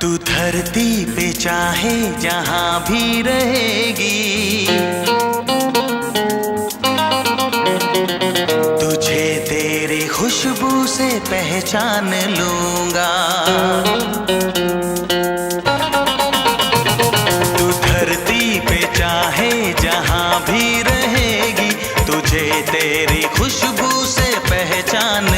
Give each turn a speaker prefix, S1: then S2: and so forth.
S1: तू धरती पे चाहे जहां भी रहेगी, तुझे तेरी खुशबू से पहचान लूंगा। तू धरती पे चाहे जहां भी रहेगी, तुझे तेरी खुशबू से पहचान